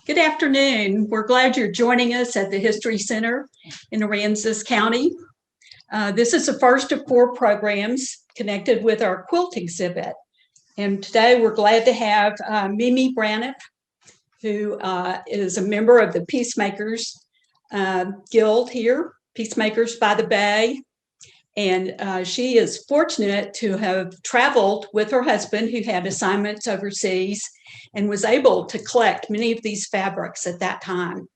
Good afternoon. We're glad you're joining us at the History Center in Aransas County. This is the first of 4 programs connected with our quilt exhibit. And today we're glad to have Mimi Braniff, who is a member of the Peacemakers Guild here, Peacemakers by the Bay. And she is fortunate to have traveled with her husband, who had assignments overseas, and was able to collect many of these fabrics at that time.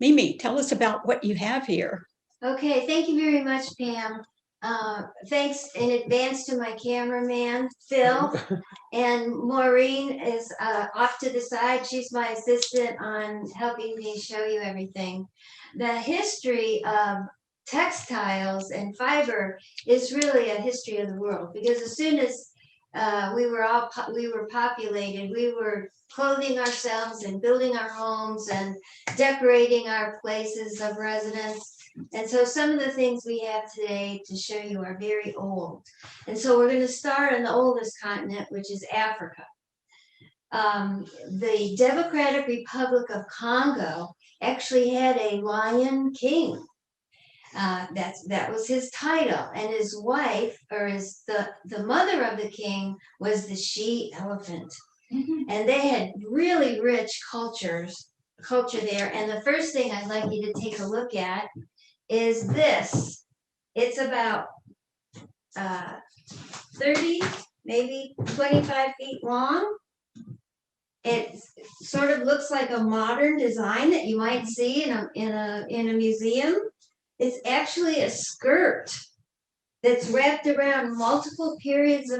Mimi, tell us about what you have here. Okay, thank you very much, Pam. Thanks in advance to my cameraman, Phil, and Maureen is off to the side. She's my assistant on helping me show you everything. The history of textiles and fiber is really a history of the world, because as soon as we were populated, we were clothing ourselves and building our homes and decorating our places of residence. And so some of the things we have today to show you are very old. And so we're going to start on the oldest continent, which is Africa. The Democratic Republic of Congo actually had a lion king. That was his title, and his wife, or the mother of the king, was the she elephant. And they had really rich culture there. And the first thing I'd like you to take a look at is this. It's about 30, maybe 25 feet long. It sort of looks like a modern design that you might see in a museum. It's actually a skirt that's wrapped around multiple periods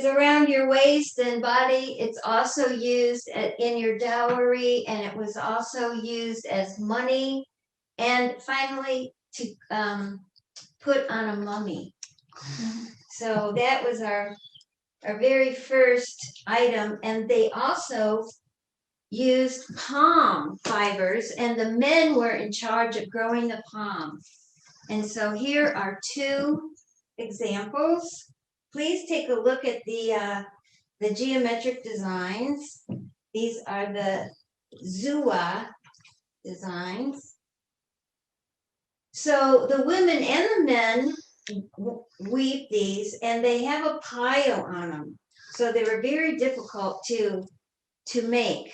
around your waist and body. It's also used in your dowry, and it was also used as money, and finally to put on a mummy. So that was our very first item. And they also used palm fibers, and the men were in charge of growing the palm. And so here are 2 examples. Please take a look at the geometric designs. These are the Zua designs. So the women and the men weave these, and they have a pile on them. So they were very difficult to make.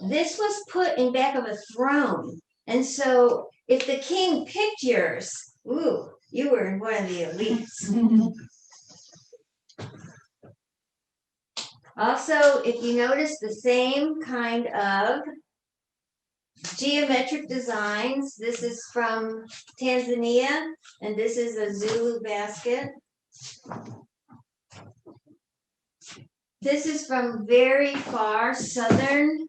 This was put in back of a throne. And so if the king picked yours, you were one of the elites. Also, if you notice the same kind of geometric designs, this is from Tanzania, and this is a Zulu basket. This is from very far southern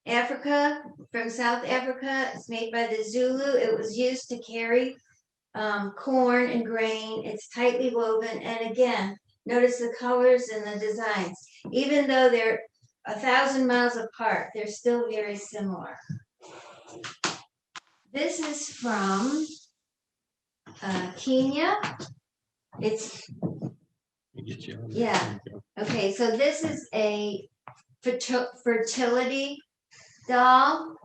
Africa, from South Africa. It's made by the Zulu. It was used to carry corn and grain. It's tightly woven, and again, notice the colors and the designs. Even though they're 1,000 miles apart, they're still very similar. This is from Kenya. Okay, so this is a fertility doll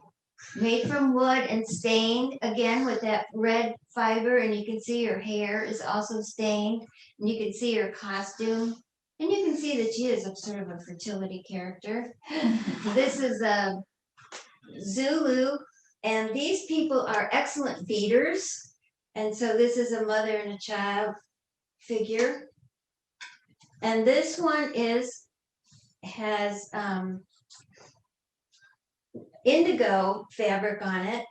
made from wood and stained, again with that red fiber, and you can see her hair is also stained, and you can see her costume, and you can see that she is a sort of a fertility character. This is a Zulu, and these people are excellent feeders, and so this is a mother and a child figure. And this one has indigo fabric on it,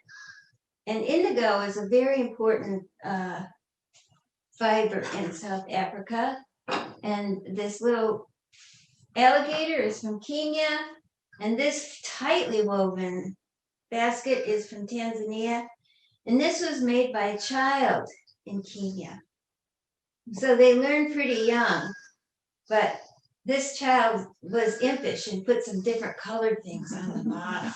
and indigo is a very important fiber in South Africa. And this little alligator is from Kenya, and this tightly woven basket is from Tanzania, and this was made by a child in Kenya. So they learned pretty young, but this child was impish and put some different colored things on the bottom.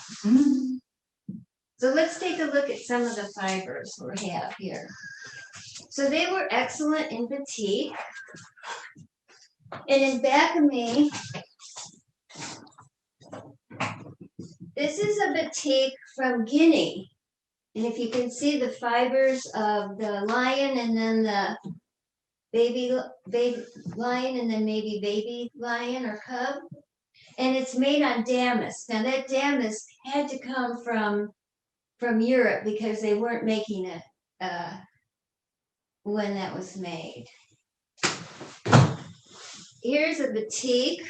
So let's take a look at some of the fibers we have here. So they were excellent in batik. And in back of me, This is a batik from Guinea. And if you can see the fibers of the lion and then the baby lion and then maybe baby lion or cub. And it's made on damask. Now that damask had to come from Europe because they weren't making it when that was made. Here's a batik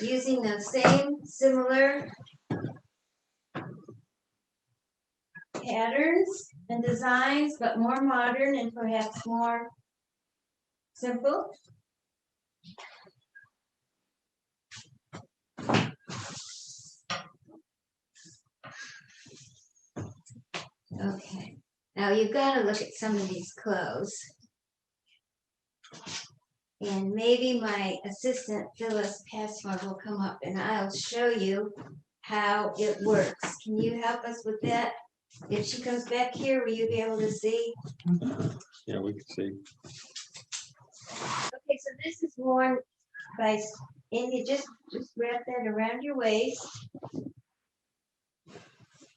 using the same similar patterns and designs, but more modern and perhaps more simple. Okay, now you've got to look at some of these clothes. And maybe my assistant Phyllis Passmore will come up and I'll show you how it works. Can you help us with that? If she comes back here, will you be able to see? Yeah, we can see. Okay, so this is worn by, and you just wrap that around your waist.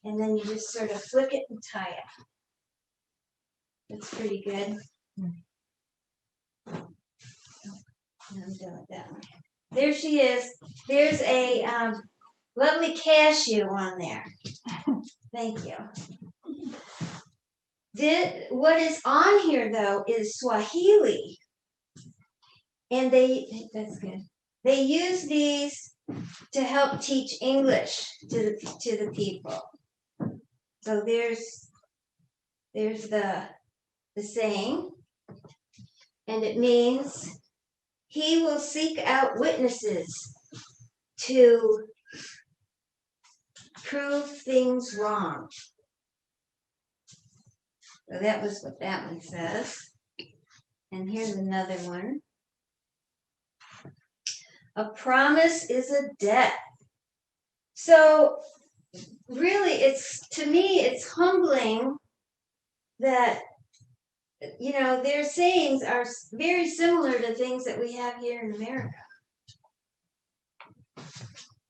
And then you just sort of flick it and tie it. That's pretty good. I'm done with that one. There she is. There's a lovely cashew on there. Thank you. What is on here though is Swahili. And that's good. They use these to help teach English to the people. So there's the saying, and it means he will seek out witnesses to prove things wrong. So that was what that one says. And here's another one. A promise is a debt. So really, to me, it's humbling that, you know, their sayings are very similar to things that we have here in America.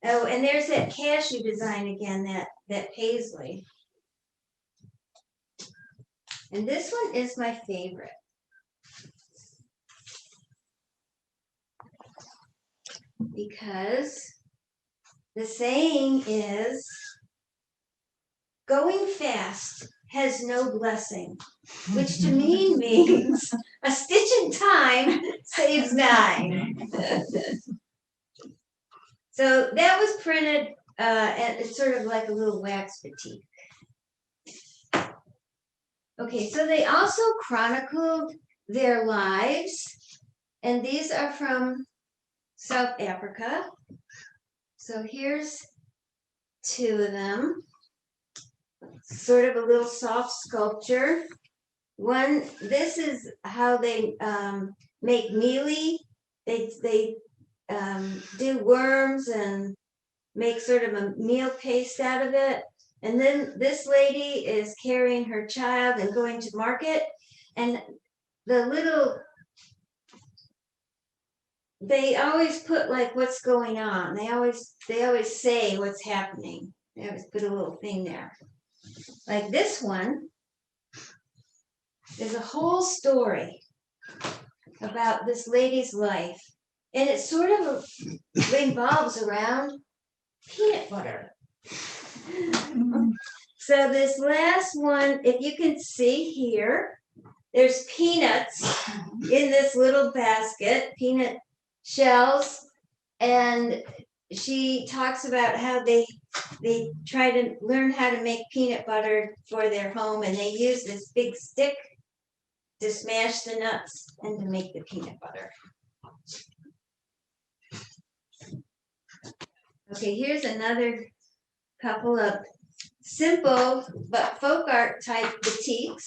Oh, and there's that cashew design again, that paisley. And this one is my favorite. Because the saying is, going fast has no blessing, which to me means a stitch in time saves 9. So that was printed, and it's sort of like a little wax batik. Okay, so they also chronicled their lives, and these are from South Africa. So here's 2 of them. Sort of a little soft sculpture. One, this is how they make mealie. They do worms and make sort of a meal paste out of it. And then this lady is carrying her child and going to market. And the little, they always put like what's going on. They always say what's happening. They always put a little thing there. Like this one, there's a whole story about this lady's life. And it sort of revolves around peanut butter. So this last one, if you can see here, there's peanuts in this little basket, peanut shells, and she talks about how they try to learn how to make peanut butter for their home, and they use this big stick to smash the nuts and to make the peanut butter. Okay, here's another couple of simple but folk art type batiks.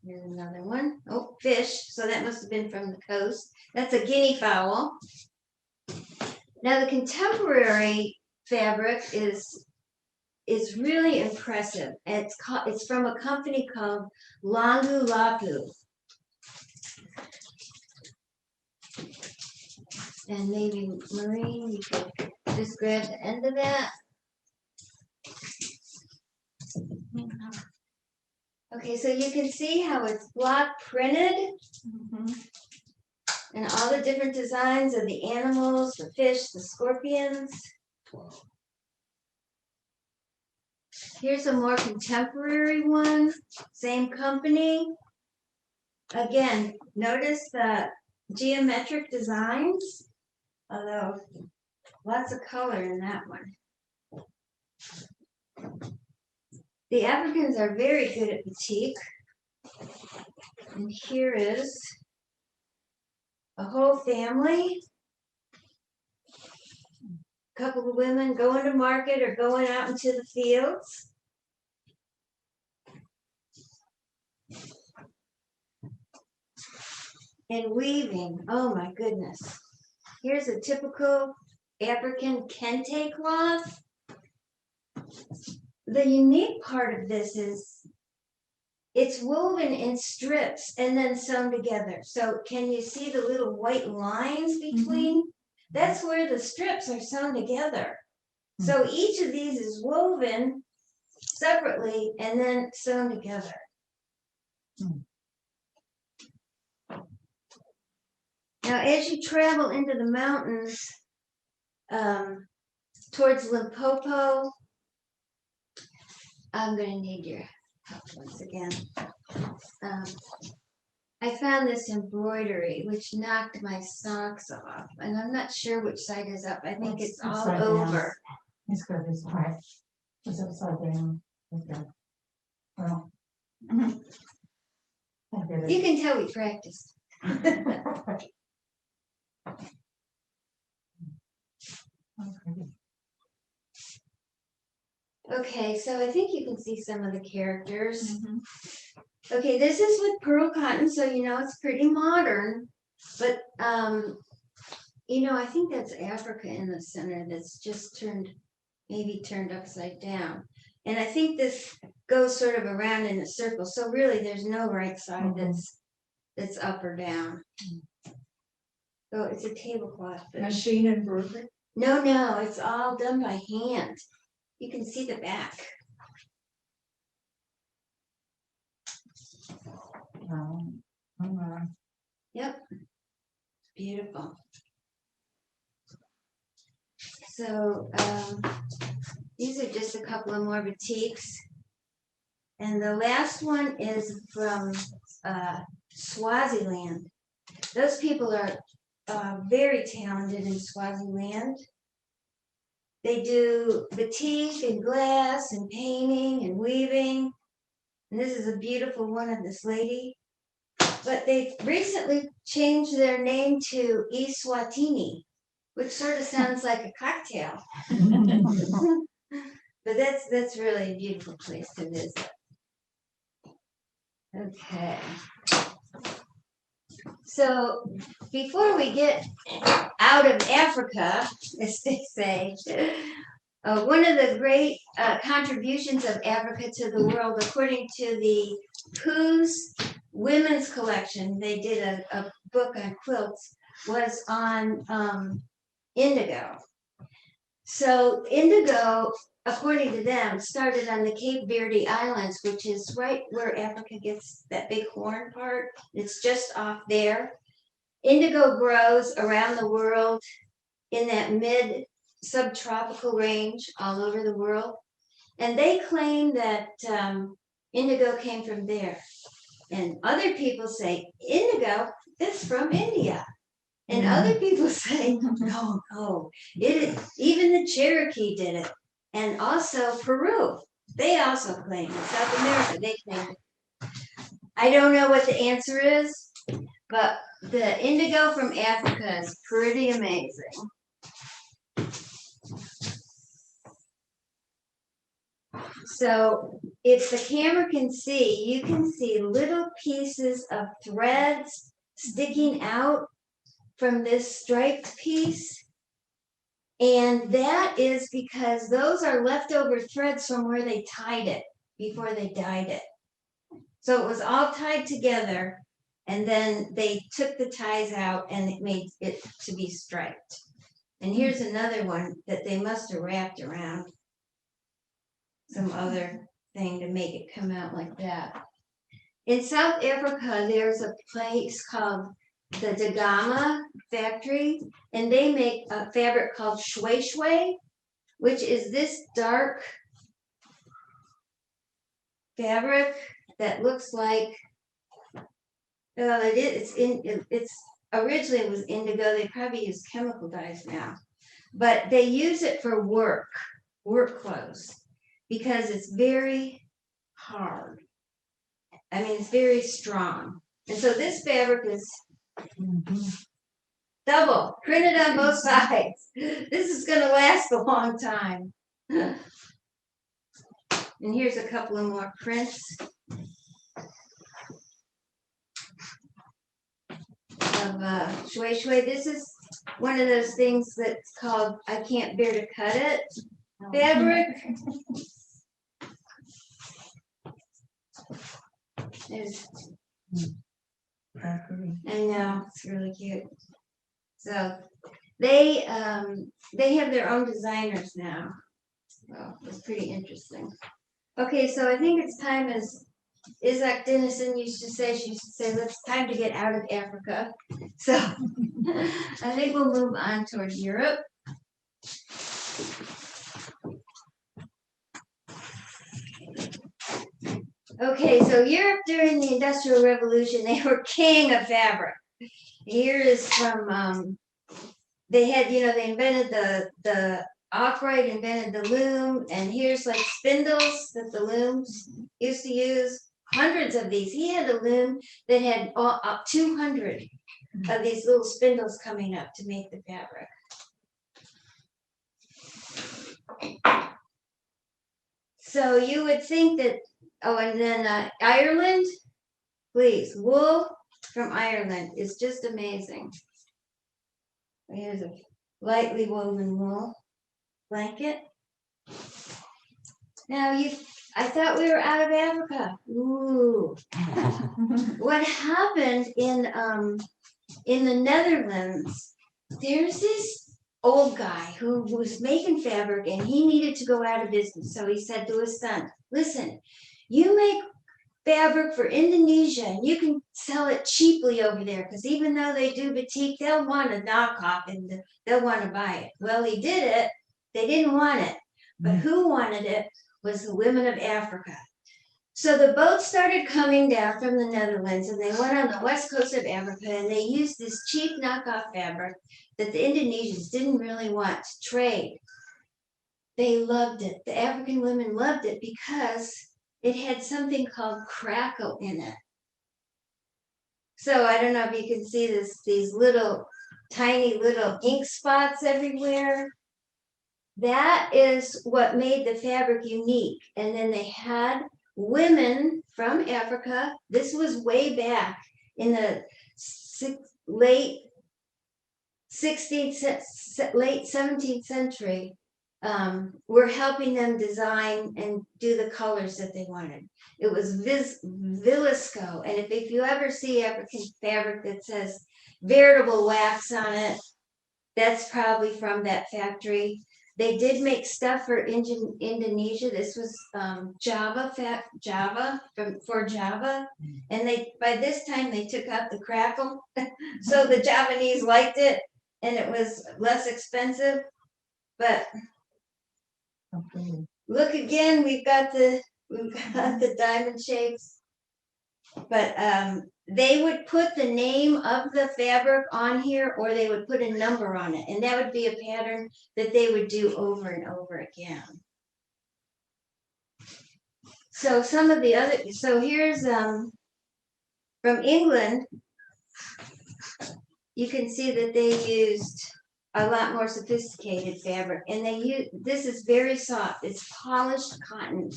Here's another one. Oh, fish. So that must have been from the coast. That's a guinea fowl. Now the contemporary fabric is really impressive. It's from a company called Langu Lapu. And maybe Maureen, you could just grab the end of that. Okay, so you can see how it's block printed and all the different designs of the animals, the fish, the scorpions. Here's a more contemporary one, same company. Again, notice the geometric designs, although lots of color in that one. The Africans are very good at batik. And here is a whole family. A couple of women going to market or going out into the fields. And weaving, oh my goodness. Here's a typical African kente cloth. The unique part of this is it's woven in strips and then sewn together. So can you see the little white lines between? That's where the strips are sewn together. So each of these is woven separately and then sewn together. Now, as you travel into the mountains towards Limpopo, I'm going to need your help once again. I found this embroidery, which knocked my socks off, and I'm not sure which side is up. I think it's all upside down. over. It's good, it's right. It's upside down. It's good. Well. I get You it. can tell we practiced. Okay. Okay, so I think you can see some of the characters. Okay, this is with pearl cotton, so you know it's pretty modern. But you know, I think that's Africa in the center that's just maybe turned upside down. And I think this goes sort of around in a circle. So really there's no right side that's up or down. So it's a tablecloth. Machine embroidery? No, it's all done by hand. You can see the back. Yep. Beautiful. So these are just a couple of more batiks. And the last one is from Swaziland. Those people are very talented in Swaziland. They do batik and glass and painting and weaving. And this is a beautiful one of this lady. But they've recently changed their name to Eswatini, which sort of sounds like a cocktail. But that's really a beautiful place to visit. Okay. So before we get out of Africa, as they say, one of the great contributions of Africa to the world, according to the Who's Women's Collection, they did a book on quilts, was on indigo. So indigo, according to them, started on the Cape Verde Islands, which is right where Africa gets that big horn part. It's just off there. Indigo grows around the world in that mid-subtropical range all over the world. And they claim that indigo came from there. And other people say, indigo is from India. And other people say, no, even the Cherokee did it. And also Peru, they also claim it. South America, they claim it. I don't know what the answer is, but the indigo from Africa is pretty amazing. So if the camera can see, you can see little pieces of threads sticking out from this striped piece. And that is because those are leftover threads from where they tied it before they dyed it. So it was all tied together And then they took the ties out and it made it to be striped. And here's another one that they must have wrapped around some other thing to make it come out like that. In South Africa, there's a place called the Dagama factory, and they make a fabric called shwe shwe, which is this dark fabric that looks like, it's originally it was indigo. They probably use chemical dyes now, but they use it for work clothes, because it's very hard. I mean, it's very strong. And so this fabric is double, printed on both sides. This is gonna last a long time. And here's a couple of more prints of shwe shwe. This is one of those things that's called I can't bear to cut it fabric. There's, I know, it's really cute. So they have their own designers now. Well, it's pretty interesting. Okay, so I think it's time, as Isaac Dennison used to say, she used to say, it's time to get out of Africa. So I think we'll move on toward Europe. Okay, so Europe during the Industrial Revolution, they were king of fabric. Here is from, they had, they invented the Arkwright invented the loom, and here's like spindles that the looms used to use. Hundreds of these. He had a loom that had 200 of these little spindles coming up to make the fabric. So you would think that, oh, and then Ireland, please, wool from Ireland is just amazing. Here's a lightly woven wool blanket. Now I thought we were out of Africa. Ooh. What happened in the Netherlands, there's this old guy who was making fabric and he needed to go out of business. So he said to his son, listen, you make fabric for Indonesia and you can sell it cheaply over there, because even though they do batik, they'll want a knockoff and they'll want to buy it. Well, he did it. They didn't want it. But who wanted it was the women of Africa. So the boats started coming down from the Netherlands and they went on the west coast of Africa and they used this cheap knockoff fabric that the Indonesians didn't really want to trade. They loved it. The African women loved it because it had something called crackle in it. So I don't know if you can see these little, tiny little ink spots everywhere. That is what made the fabric unique. And then they had women from Africa. This was way back in the late 17th century. Were helping them design and do the colors that they wanted. It was Villisco. And if you ever see African fabric that says veritable wax on it, that's probably from that factory. They did make stuff for Indonesia. This was Java, and by this time they took out the crackle, so the Javanese liked it, and it was less expensive. But look again, we've got the diamond shapes. But they would put the name of the fabric on here, or they would put a number on it, and that would be a pattern that they would do over and over again. So some of the other, so here's from England. You can see that they used a lot more sophisticated fabric, and this is very soft. It's polished cotton.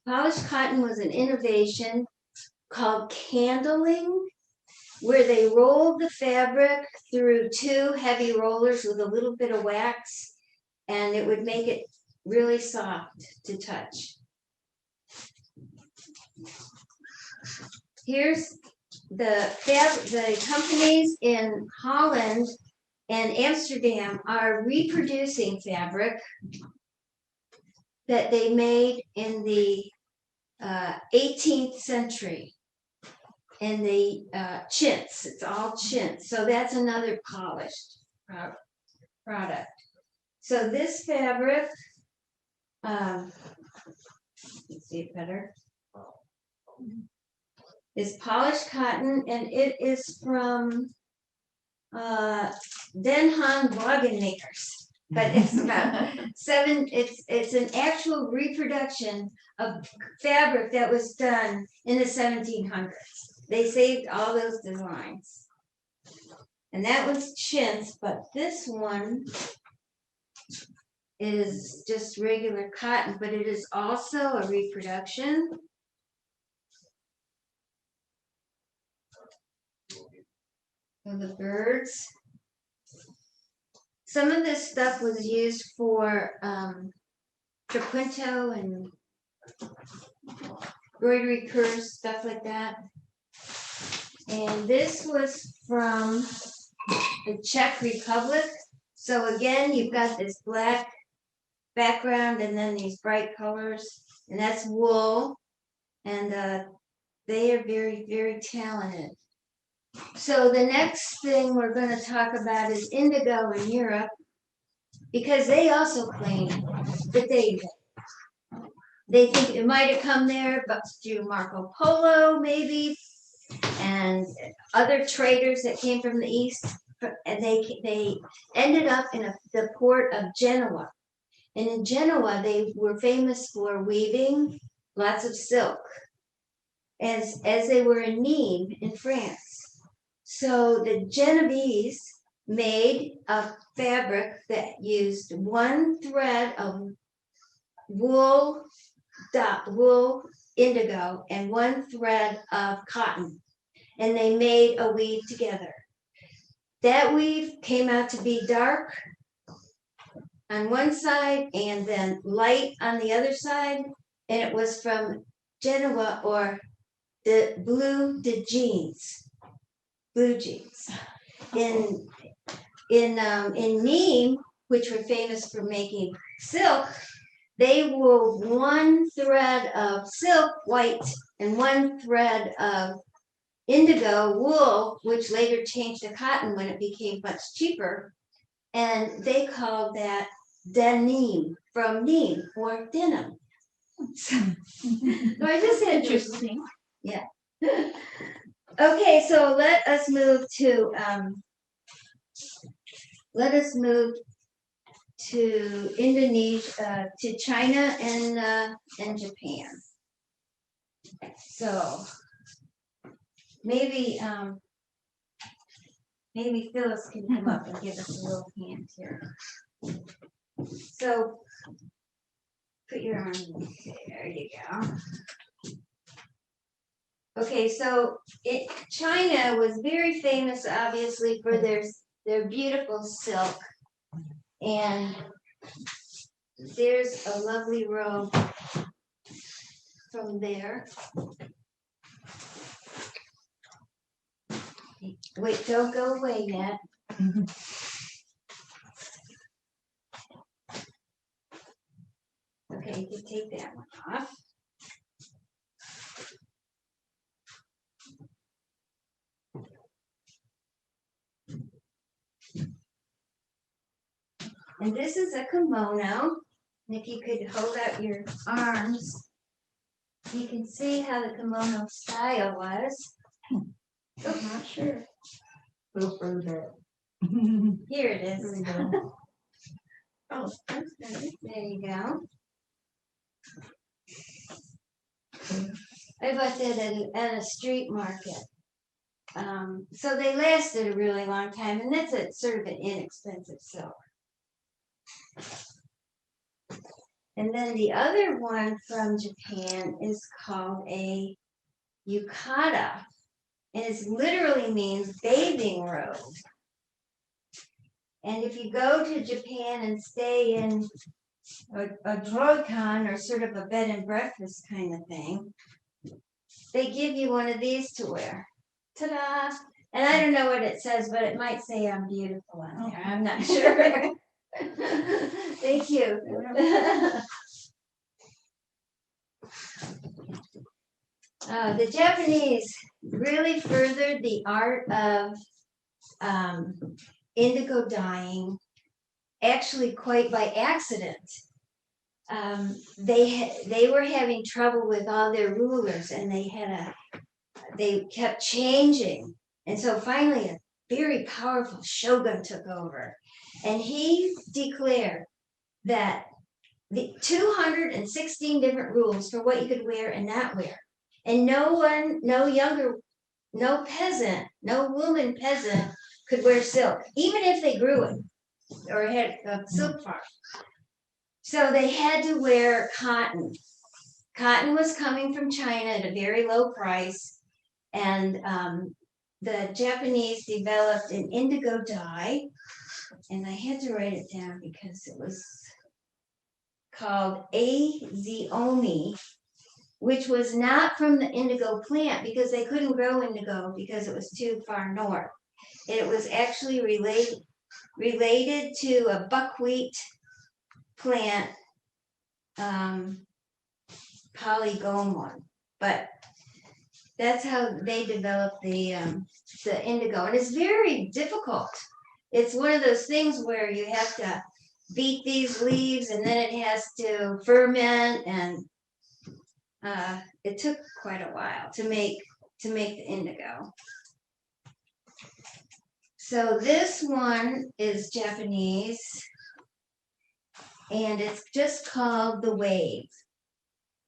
Polished cotton was an innovation called candling, where they rolled the fabric through 2 heavy rollers with a little bit of wax, and it would make it really soft to touch. Here's the companies in Holland and Amsterdam are reproducing fabric that they made in the 18th century. And the chintz, it's all chintz. So that's another polished product. So this fabric, let's see it better, is polished cotton, and it is from Den Haag Wagen Makers. But it's about it's an actual reproduction of fabric that was done in the 1700s. They saved all those designs. And that was chintz, but this one is just regular cotton, but it is also a reproduction. Of the birds. Some of this stuff was used for trapunto and embroidery purse, stuff like that. And this was from the Czech Republic. So again, you've got this black background and then these bright colors, and that's wool. And they are very, very talented. So the next thing we're going to talk about is indigo in Europe, because they also claim that they think it might have come there, but through Marco Polo maybe, and other traders that came from the east, and they ended up in the port of Genoa. And in Genoa, they were famous for weaving lots of silk, as they were in Nîmes in France. So the Genovese made a fabric that used one thread of wool indigo and one thread of cotton, and they made a weave together. That weave came out to be dark on one side and then light on the other side, and it was from Genoa, or the blue jeans. In Nîmes, which were famous for making silk, they wove one thread of silk, white, and one thread of indigo wool, which later changed to cotton when it became much cheaper. And they called that denim, from Nîmes, or denim. So I just said interesting. Yeah. Okay, so let us move to Indonesia, to China and Japan. So maybe Phyllis can come up and give us a little hand here. So put your arm in. There you go. Okay, so China was very famous, obviously, for their beautiful silk. And there's a lovely robe from there. Wait, don't go away yet. Okay, you can take that one off. And this is a kimono. And if you could hold out your arms, you can see how the kimono style was. Oh, not sure. Go further. Here it is. There we go. Oh, okay. There you go. I bought that at a street market. So they lasted a really long time, and that's a sort of an inexpensive silk. And then the other one from Japan is called a yukata, and it literally means bathing robe. And if you go to Japan and stay in a droikan, or sort of a bed and breakfast kind of thing, they give you one of these to wear. ta-da. And I don't know what it says, but it might say I'm beautiful on there. I'm not sure. Thank you. The Japanese really furthered the art of indigo dyeing, actually quite by accident. They were having trouble with all their rulers, and they kept changing, and so finally a very powerful shogun took over, and he declared that the 216 different rules for what you could wear and not wear, and no peasant, no woman peasant could wear silk, even if they grew it or had a silk farm. So they had to wear cotton. Cotton was coming from China at a very low price, and the Japanese developed an indigo dye, and I had to write it down because it was called azeomi, which was not from the indigo plant because they couldn't grow indigo because it was too far north. It was actually related to a buckwheat plant, polygonum, but that's how they developed the indigo, and it's very difficult. It's one of those things where you have to beat these leaves, and then it has to ferment, and it took quite a while to make the indigo. So this one is Japanese, and it's just called The Wave.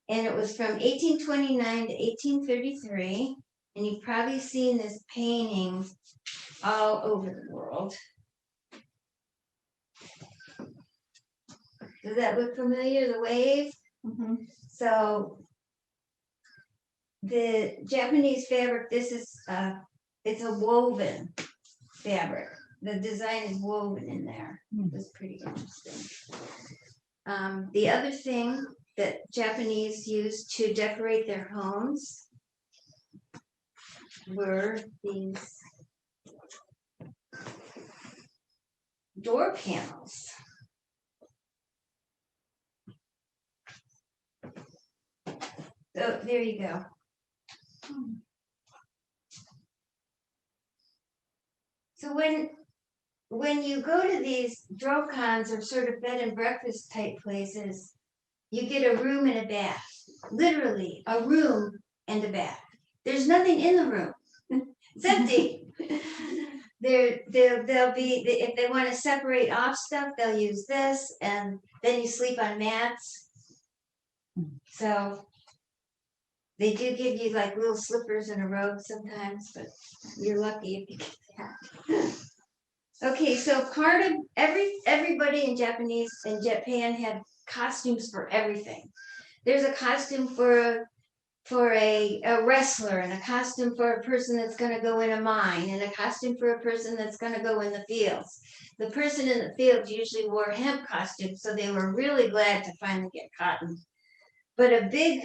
And it was from 1829 to 1833, and you've probably seen this painting all over the world. Does that look familiar, The Wave? Mhm. So the Japanese fabric, this is it's a woven fabric. The design is woven in there. It's pretty interesting. The other thing that Japanese used to decorate their homes were these door panels. So there you go. So when you go to these drokans or sort of bed and breakfast type places, you get a room and a bath. Literally, a room and a bath. There's nothing in the room. It's empty. They'll be, if they want to separate off stuff, they'll use this, and then you sleep on mats. So they do give you like little slippers and a robe sometimes, but you're lucky if you get that. Okay, so part of everybody in Japan had costumes for everything. There's a costume for a wrestler, and a costume for a person that's going to go in a mine, and a costume for a person that's going to go in the fields. The person in the fields usually wore hemp costumes, so they were really glad to finally get cotton. But a big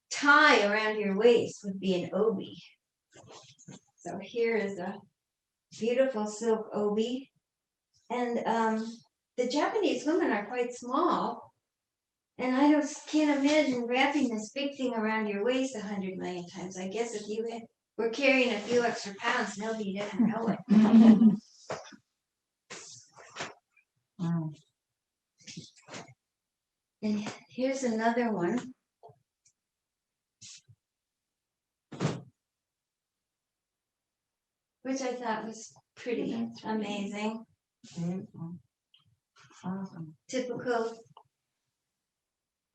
tie around your waist would be an obi. So here is a beautiful silk obi, and the Japanese women are quite small, and I can't imagine wrapping this big thing around your waist 100 million times. I guess if you were carrying a few extra pounds, nobody didn't know it. Wow. And here's another one. Which I thought was pretty amazing. Beautiful. Awesome. Typical,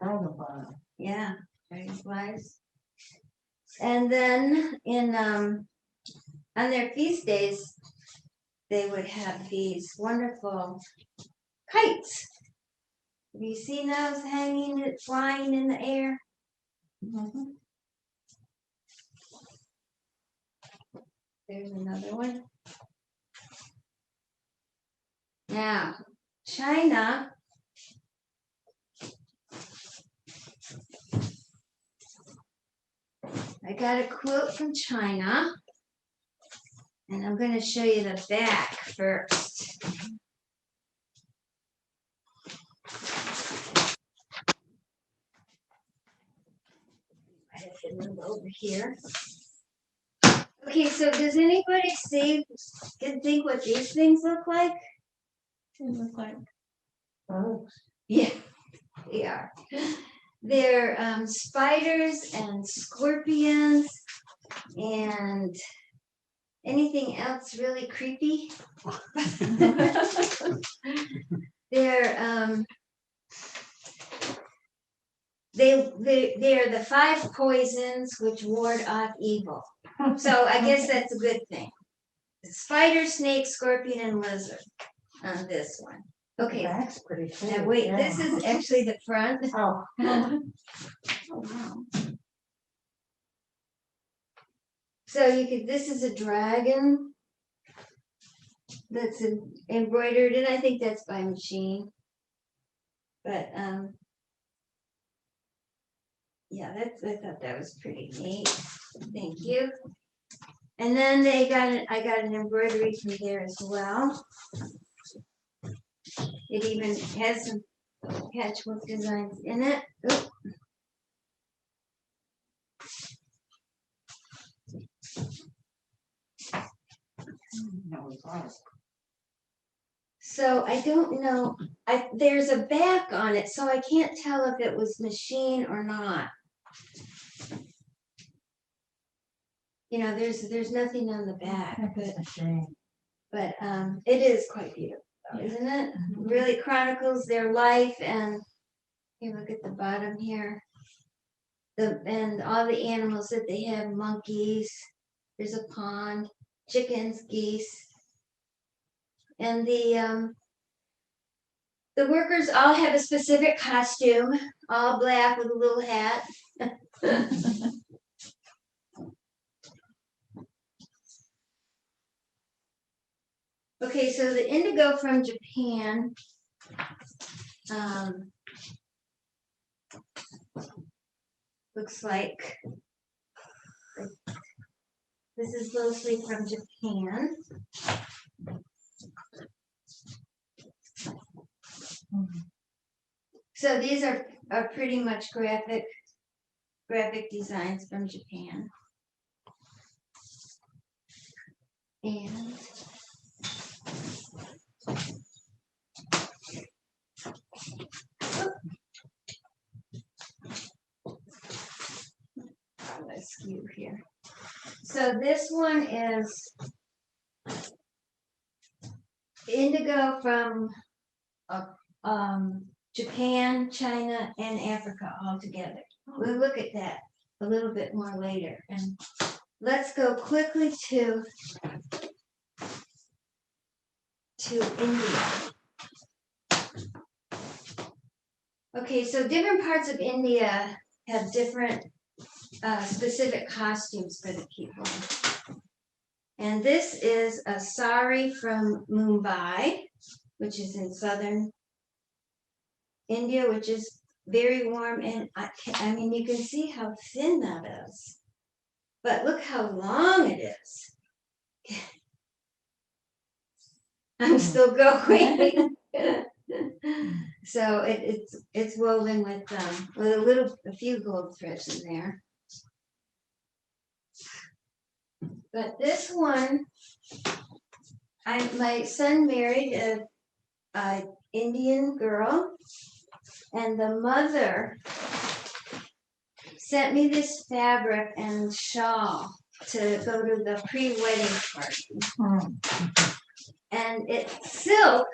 Dragonfly. yeah, dragonflies. And then on their feast days, they would have these wonderful kites. Have you seen those hanging, flying in the air? Mm-hmm. There's another one. Now, China I got a quote from China. And I'm going to show you the back first. I have to move over here. Okay, so does anybody can think what these things look like? They look like Oh, Yeah, they are. They're spiders and scorpions and anything else really creepy. They're they're the 5 poisons which ward off evil. So I guess that's a good thing. Spider, snake, scorpion, and lizard on this one. Okay, that's pretty cool. now wait, yeah. this is actually the front. Oh. Oh, wow. So you could, this is a dragon that's embroidered, and I think that's by machine. But yeah, I thought that was pretty neat. Thank you. And then I got an embroidery from there as well. It even has some patchwork designs in it. Oop. So I don't know, there's a back on it, so I can't tell if it was machine or not. You know, there's nothing on the back, but it is quite beautiful, isn't it? Really chronicles their life, and you look at the bottom here. And all the animals that they have, monkeys, there's a pond, chickens, geese. And the workers all have a specific costume, all black with a little hat. Okay, so the indigo from Japan, looks like this is mostly from Japan. So these are pretty much graphic designs from Japan. And let's skew here. So this one is indigo from Japan, China, and Africa all together. We'll look at that a little bit more later. And let's go quickly to India. Okay, so different parts of India have different specific costumes for the people. And this is a sari from Mumbai, which is in southern India, which is very warm. And I mean, you can see how thin that is. But look how long it is. I'm still going. So it's woven with a few gold threads in there. But this one, my son married a Indian girl, and the mother sent me this fabric and shawl to go to the pre-wedding party. And it's silk,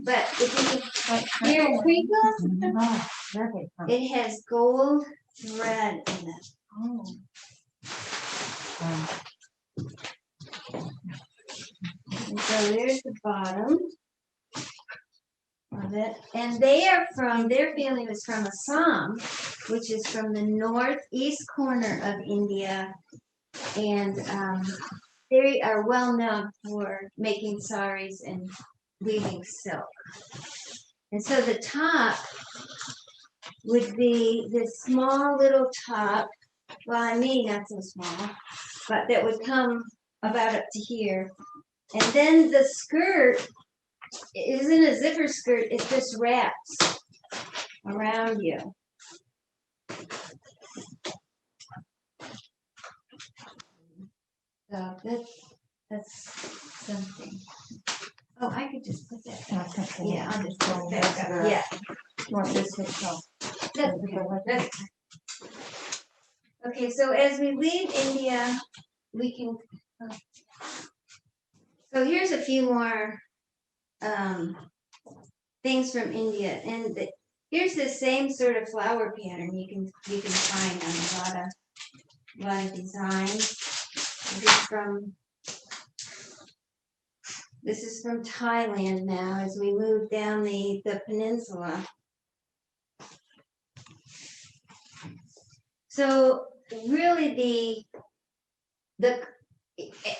but if you can hear it crinkle, it has gold thread in it. Oh. And so there's the bottom of it. And their family was from Assam, which is from the northeast corner of India. And they are well known for making saris and weaving silk. And so the top would be this small little top well, I mean, not so small, but that would come about up to here. And then the skirt isn't a zipper skirt, it just wraps around you. So that's something. Oh, I could just put that back. Yeah, I'll just put it back up. Yeah. Want this to go? That's okay. Okay, so as we leave India, we can. So here's a few more things from India, and here's the same sort of flower pattern you can find on a lot of designs. This is from Thailand now as we move down the peninsula. So really the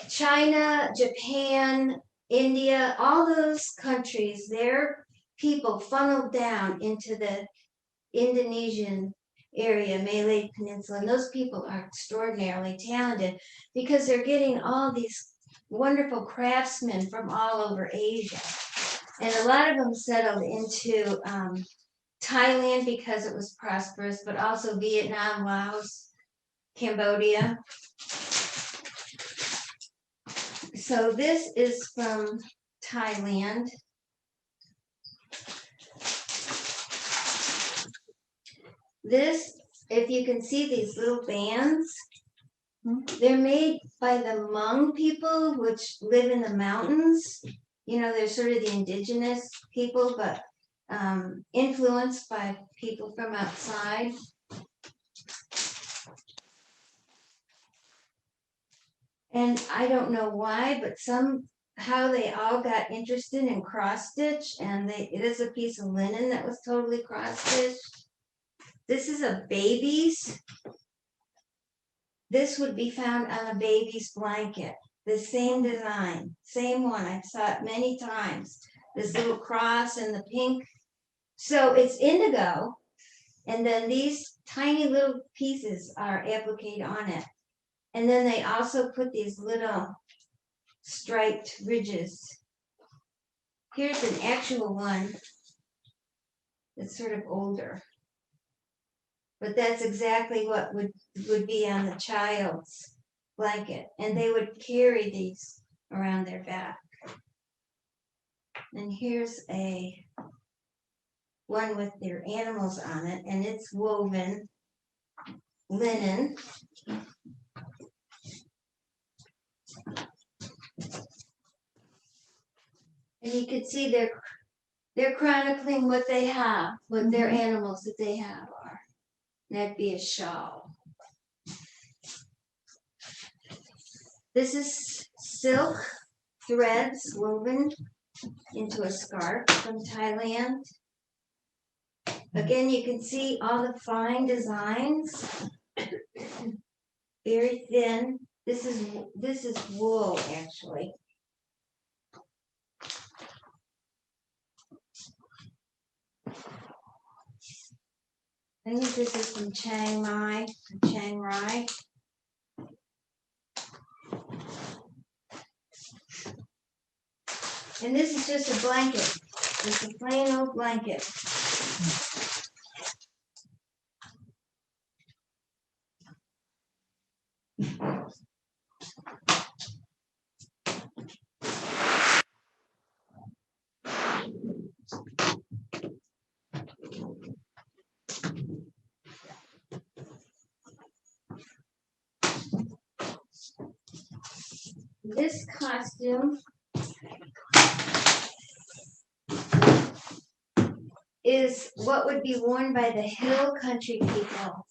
China, Japan, India, all those countries, their people funneled down into the Indonesian area, Malay Peninsula, and those people are extraordinarily talented because they're getting all these wonderful craftsmen from all over Asia. And a lot of them settled into Thailand because it was prosperous, but also Vietnam, Laos, Cambodia. So this is from Thailand. This, if you can see these little bands, they're made by the Hmong people, which live in the mountains. You know, they're sort of the indigenous people, but influenced by people from outside. And I don't know why, but somehow they all got interested in cross stitch, and it is a piece of linen that was totally cross stitched. This is a baby's. This would be found on a baby's blanket. The same design, same one. I saw it many times. This little cross and the pink. So it's indigo, and then these tiny little pieces are appliqued on it. And then they also put these little striped ridges. Here's an actual one that's sort of older. But that's exactly what would be on the child's blanket. And they would carry these around their back. And here's one with their animals on it, and it's woven linen. And you can see they're chronicling what they have, what their animals that they have are. And that'd be a shawl. This is silk threads woven into a scarf from Thailand. Again, you can see all the fine designs. Very thin. This is wool, actually. I think this is from Chiang Rai. And this is just a blanket. It's a plain old blanket. This costume is what would be worn by the hill country people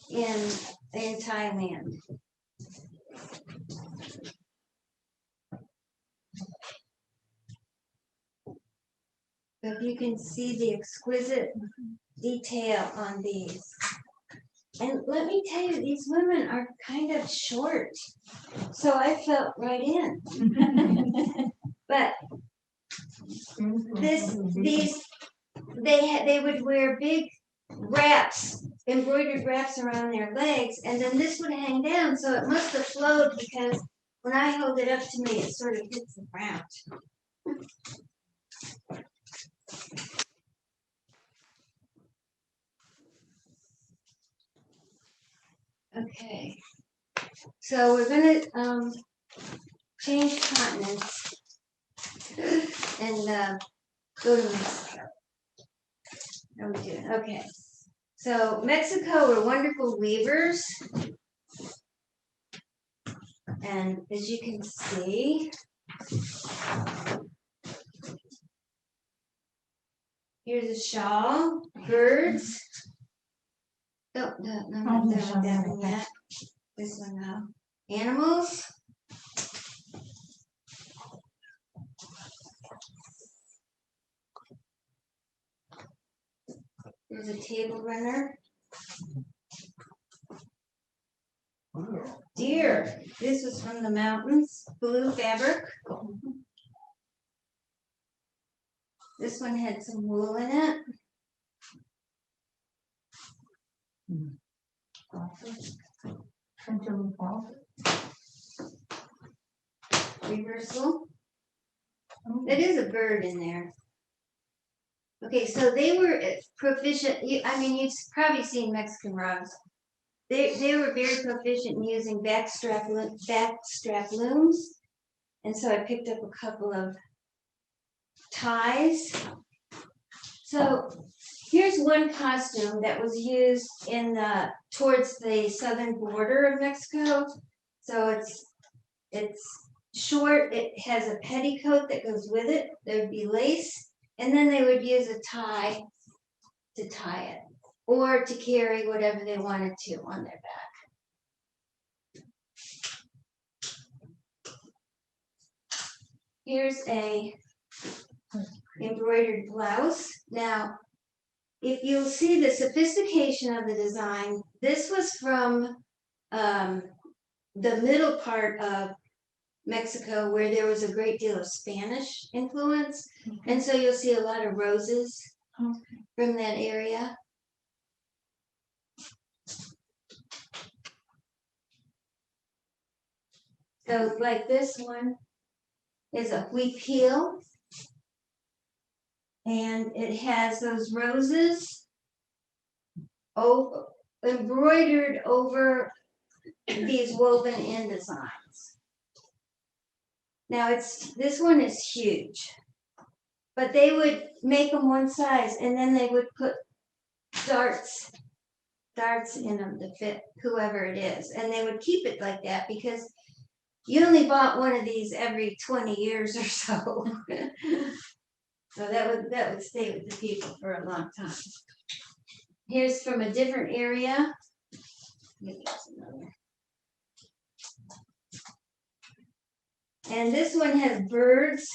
in Thailand. So if you can see the exquisite detail on these. And let me tell you, these women are kind of short. So I felt right in. But they would wear big wraps embroidered wraps around their legs, and then this would hang down, so it must have flowed because when I hold it up to me, it sort of hits the ground. Okay, so we're gonna change continents and go to Mexico. How we doing? Okay, so Mexico were wonderful weavers, and as you can see, here's a shawl, birds. Oh, no, I'm not done with that one yet. This one now. Animals. There's a table runner. Deer. This was from the mountains. Blue fabric. This one had some wool in it. Reversal. That is a bird in there. Okay, so they were proficient. I mean, you've probably seen Mexican rugs. They were very proficient in using backstrap looms, and so I picked up a couple of ties. So here's one costume that was used towards the southern border of Mexico. So it's short. It has a petticoat that goes with it. There would be lace, and then they would use a tie to tie it, or to carry whatever they wanted to on their back. Here's a embroidered blouse. Now, if you'll see the sophistication of the design, this was from the middle part of Mexico, where there was a great deal of Spanish influence. And so you'll see a lot of roses from that area. So like this one is a huipil, and it has those roses embroidered over these woven in designs. Now this one is huge, but they would make them one size, and then they would put darts in them to fit whoever it is, and they would keep it like that because you only bought one of these every 20 years or so. So that would stay with the people for a long time. Here's from a different area. And this one has birds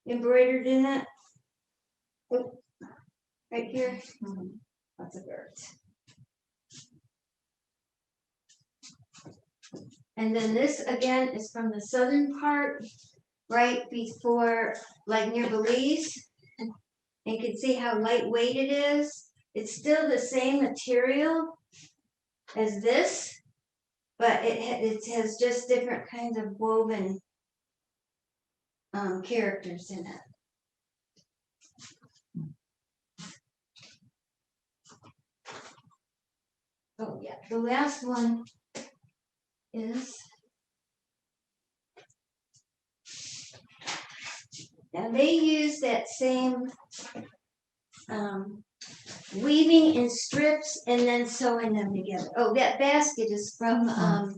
embroidered in it. Oh, right here. Lots of birds. And then this again is from the southern part, right before, like near Belize. And you can see how lightweight it is. It's still the same material as this, but it has just different kinds of woven characters in it. Oh yeah, the last one is, now they use that same weaving in strips and then sewing them together. Oh, that basket is from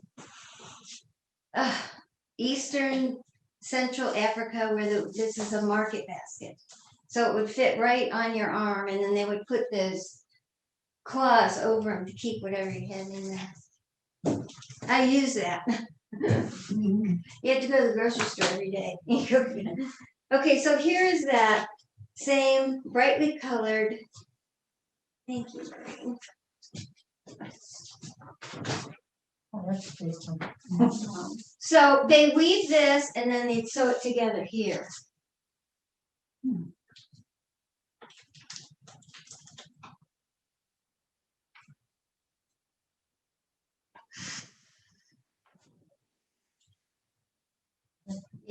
Eastern Central Africa, where this is a market basket. So it would fit right on your arm, and then they would put those claws over them to keep whatever you had in there. I use that. You have to go to the grocery store every day. Okay, so here is that same brightly colored. Thank you. Oh, that's tasty. So they weave this and then they sew it together here.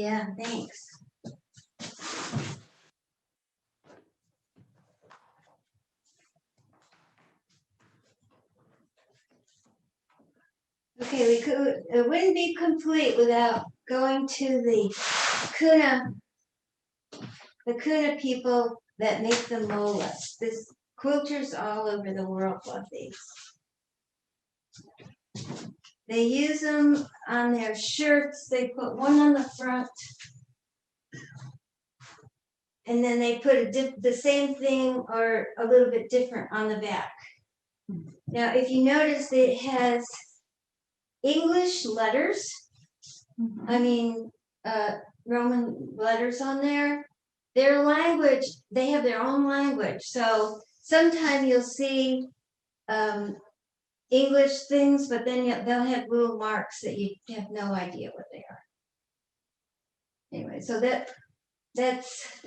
Yeah, thanks. Okay, it wouldn't be complete without going to the Kuna people that make the molas. This quilters all over the world love these. They use them on their shirts. They put one on the front, and then they put the same thing or a little bit different on the back. Now, if you notice, it has English letters. I mean, Roman letters on there. Their language, they have their own language. So sometimes you'll see English things, but then they'll have little marks that you have no idea what they are. Anyway, so that's,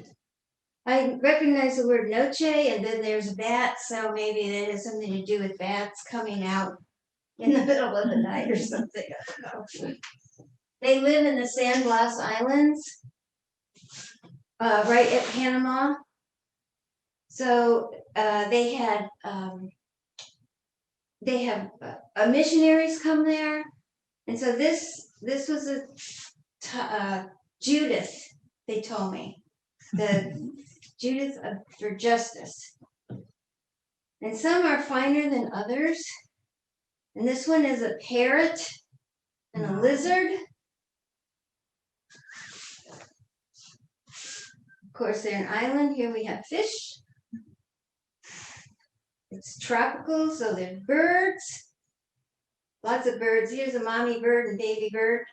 I recognize the word noche, and then there's bat, so maybe that has something to do with bats coming out in the middle of the night or something. I don't know. They live in the San Blas Islands, right at Panama. So they have missionaries come there, and so this was a Judith. They told me the Judith for justice, and some are finer than others. And this one is a parrot and a lizard. Of course, they're an island. Here we have fish. It's tropical, so there's birds. Lots of birds. Here's a mommy bird and baby bird.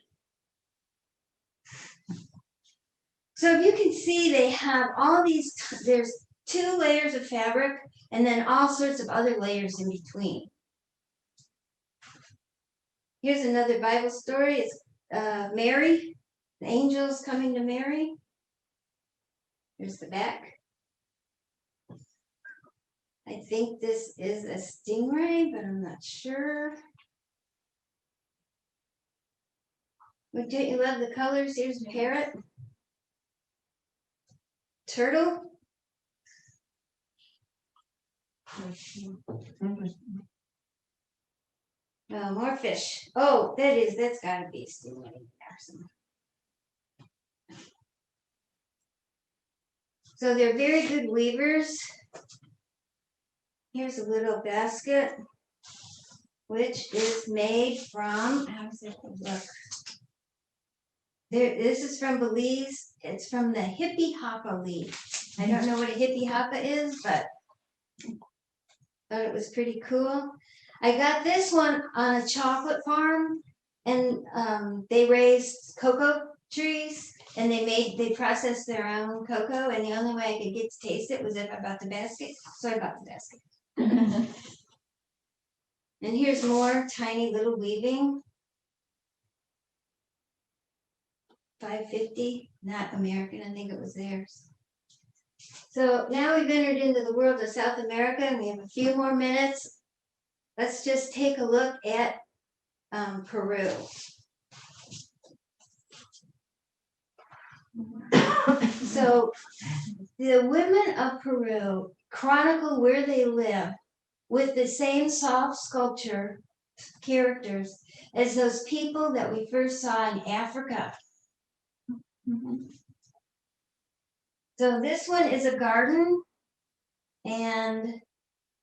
So if you can see, they have all these, there's 2 layers of fabric and then all sorts of other layers in between. Here's another Bible story. It's Mary, the angels coming to Mary. Here's the back. I think this is a stingray, but I'm not sure. But don't you love the colors? Here's a parrot. Turtle. More fish. Oh, that's gotta be a stingray there somewhere. So they're very good weavers. Here's a little basket, which is made from, how does it look? This is from Belize. It's from the hippie hoppa leaf. I don't know what a hippie hoppa is, but thought it was pretty cool. I got this one on a chocolate farm, and they raised cocoa trees, and they processed their own cocoa, and the only way I could get to taste it was if I bought the basket, so I bought the basket. And here's more tiny little weaving. $5.50, not American, I think it was theirs. So now we've entered into the world of South America, and we have a few more minutes. Let's just take a look at Peru. So the women of Peru chronicle where they live with the same soft sculpture characters as those people that we first saw in Africa. So this one is a garden, and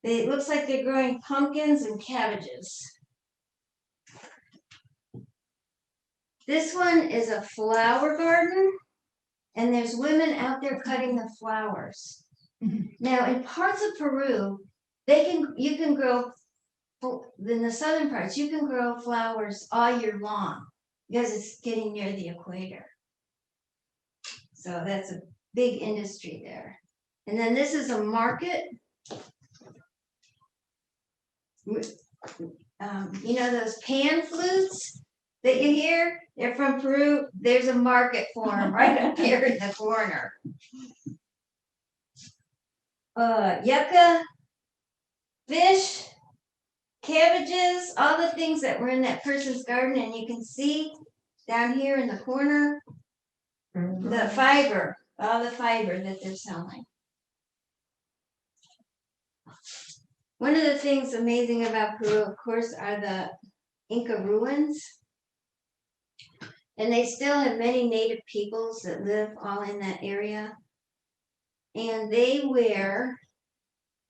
it looks like they're growing pumpkins and cabbages. This one is a flower garden, and there's women out there cutting the flowers. Now, in parts of Peru, you can grow, in the southern parts, you can grow flowers all year long because it's getting near the equator. So that's a big industry there. And then this is a market. You know those pan flutes that you hear? They're from Peru. There's a market for them right up here in the corner. Yucca, fish, cabbages, all the things that were in that person's garden, and you can see down here in the corner, the fiber, all the fiber that they're selling. One of the things amazing about Peru, of course, are the Inca ruins. And they still have many native peoples that live all in that area. And they wear,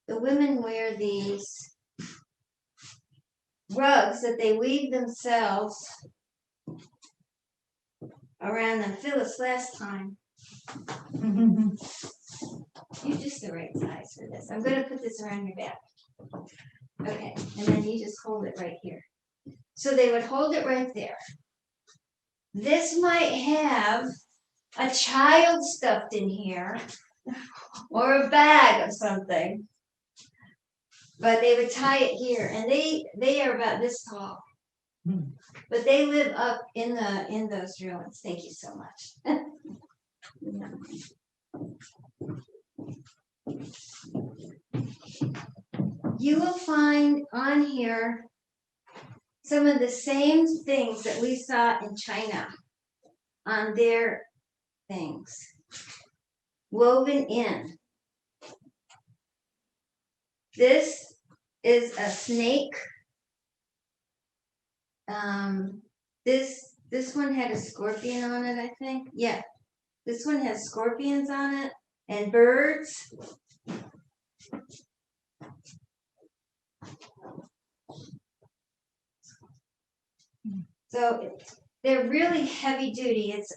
the women wear these rugs that they weave themselves around them. Phyllis, last time. You're just the right size for this. I'm gonna put this around your back. Okay, and then you just hold it right here. So they would hold it right there. This might have a child stuffed in here or a bag of something. But they would tie it here, and they are about this tall. But they live up in those ruins. Thank you so much. You will find on here some of the same things that we saw in China on their things woven in. This is a snake. This one had a scorpion on it, I think. Yeah, this one has scorpions on it and birds. So they're really heavy duty. It's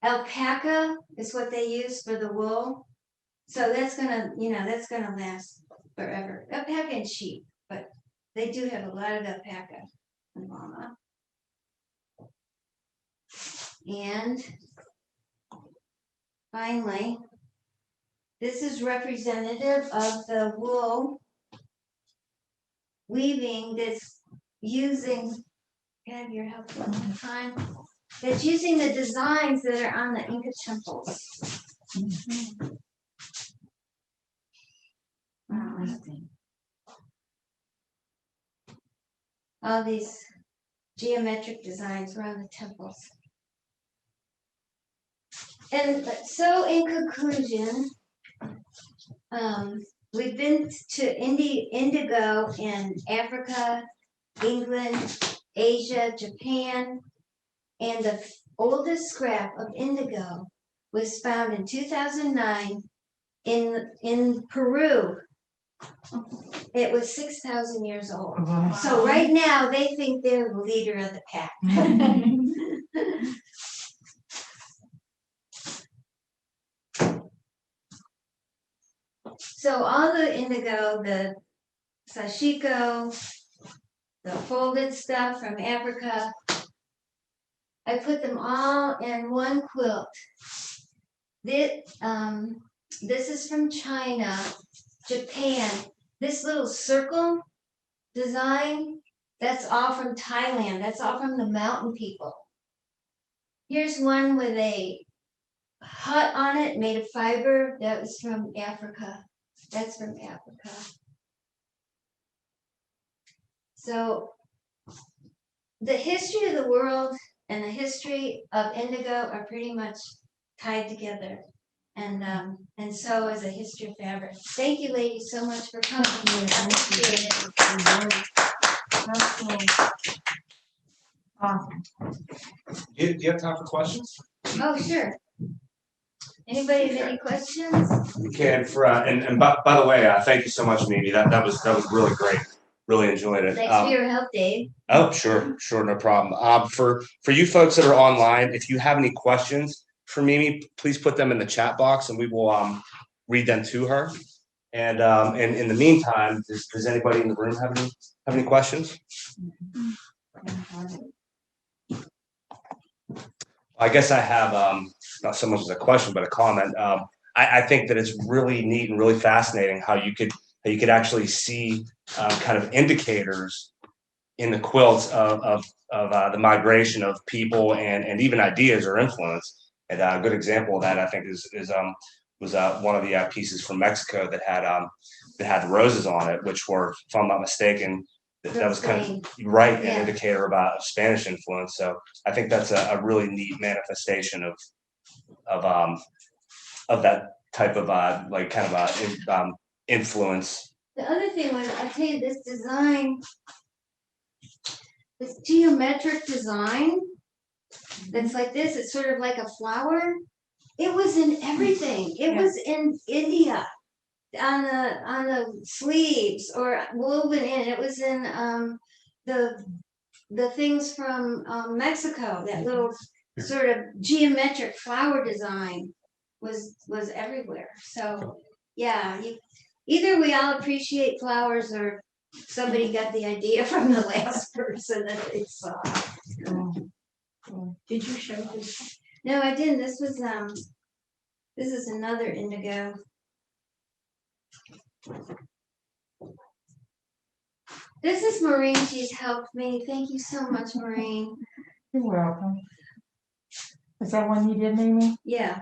alpaca is what they use for the wool. So that's gonna, that's gonna last forever. Alpaca and sheep, but they do have a lot of alpaca and llama. And finally, this is representative of the wool weaving that's using, have your help one time, that's using the designs that are on the Inca temples. All these geometric designs were on the temples. And so in conclusion, we've been to indigo in Africa, England, Asia, Japan, and the oldest scrap of indigo was found in 2009 in Peru. It was 6,000 years old. So right now they think they're the leader of the pack. So all the indigo, the sashiko, the folded stuff from Africa, I put them all in one quilt. This is from China, Japan. This little circle design, that's all from Thailand. That's all from the mountain people. Here's one with a hut on it made of fiber. That was from Africa. That's from Africa. So the history of the world and the history of indigo are pretty much tied together. And so is the history of fabric. Thank you, ladies, so much for coming. Awesome. Do you have time for questions? Oh, sure. Anybody have any questions? You can. And by the way, thank you so much, Mimi. That was really great. Really enjoyed it. Thanks for your help, Dave. Oh, sure, no problem. For you folks that are online, if you have any questions for Mimi, please put them in the chat box, and we will read them to her. And in the meantime, does anybody in the room have any questions? I guess I have not so much as a question, but a comment. I think that it's really neat and really fascinating how you could actually see kind of indicators in the quilts of the migration of people and even ideas or influence. And a good example of that, I think, was one of the pieces from Mexico that had the roses on it, which were, if I'm not mistaken, that was kind of right, an indicator about Spanish influence. So I think that's a really neat manifestation of of that type of like kind of influence. The other thing was, I tell you, this design, this geometric design, that's like this, it's sort of like a flower. It was in everything. It was in India, on the sleeves or woven in. It was in the things from Mexico. That little sort of geometric flower design was everywhere. So yeah, either we all appreciate flowers or somebody got the idea from the last person that they saw. Did you show this? No, I didn't. This is another indigo. This is Maureen. She's helped me. Thank you so much, Maureen. You're welcome. Is that one you did, Mimi? Yeah.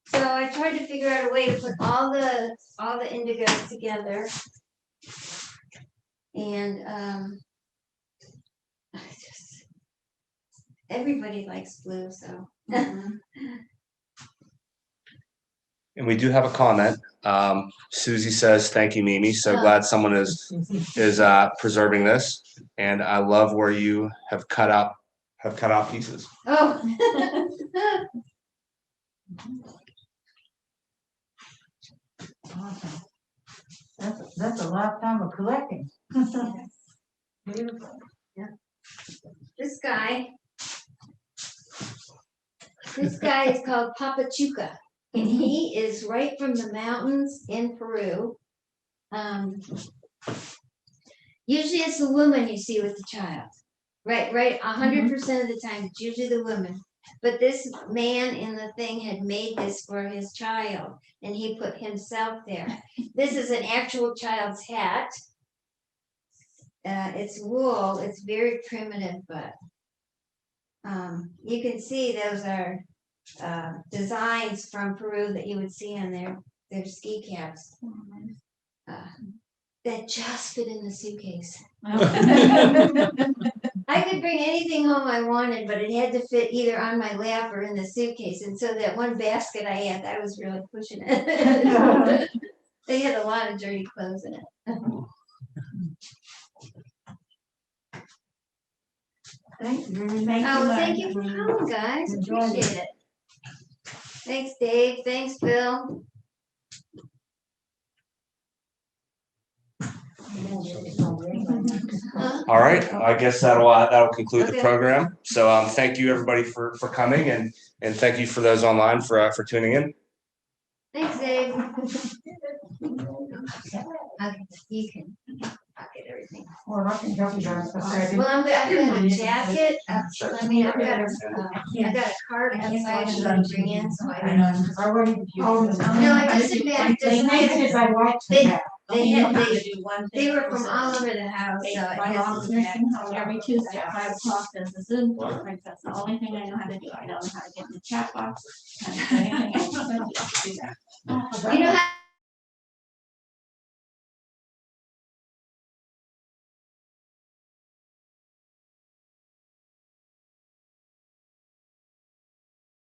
So I tried to figure out a way to put all the indigos together. And everybody likes blue, so. And we do have a comment. Susie says, "Thank you, Mimi. So glad someone is preserving this, and I love where you have cut out pieces." Oh. Awesome. That's a lifetime of collecting. Beautiful. This guy is called Papachuca, and he is right from the mountains in Peru. Usually it's the woman you see with the child, right? 100% of the time, it's usually the woman. But this man in the thing had made this for his child, and he put himself there. This is an actual child's hat. It's wool. It's very primitive, but you can see those are designs from Peru that you would see on their ski caps that just fit in the suitcase. I could bring anything home I wanted, but it had to fit either on my lap or in the suitcase. And so that one basket I had, I was really pushing it. They had a lot of dirty clothes in it. Thank you. Thank you for coming, guys. Appreciate it. Thanks, Dave. Thanks, Bill. All right, I guess that'll conclude the Okay. program. So thank you everybody for coming, and thank you for those online for tuning in. Thanks, Dave. Okay, you can pocket everything. Or I can help you guys. Well, I've got a jacket. I mean, I've got a card outside I'm gonna bring in, so I don't. No, I just did that. They were from all over the house, so it My mom's has. nursing home every Tuesday at 5 o'clock. There's a Zoom conference. That's the only thing I know how to do. I don't know how to get in the chat box. I don't know anything else. I just do that. You know how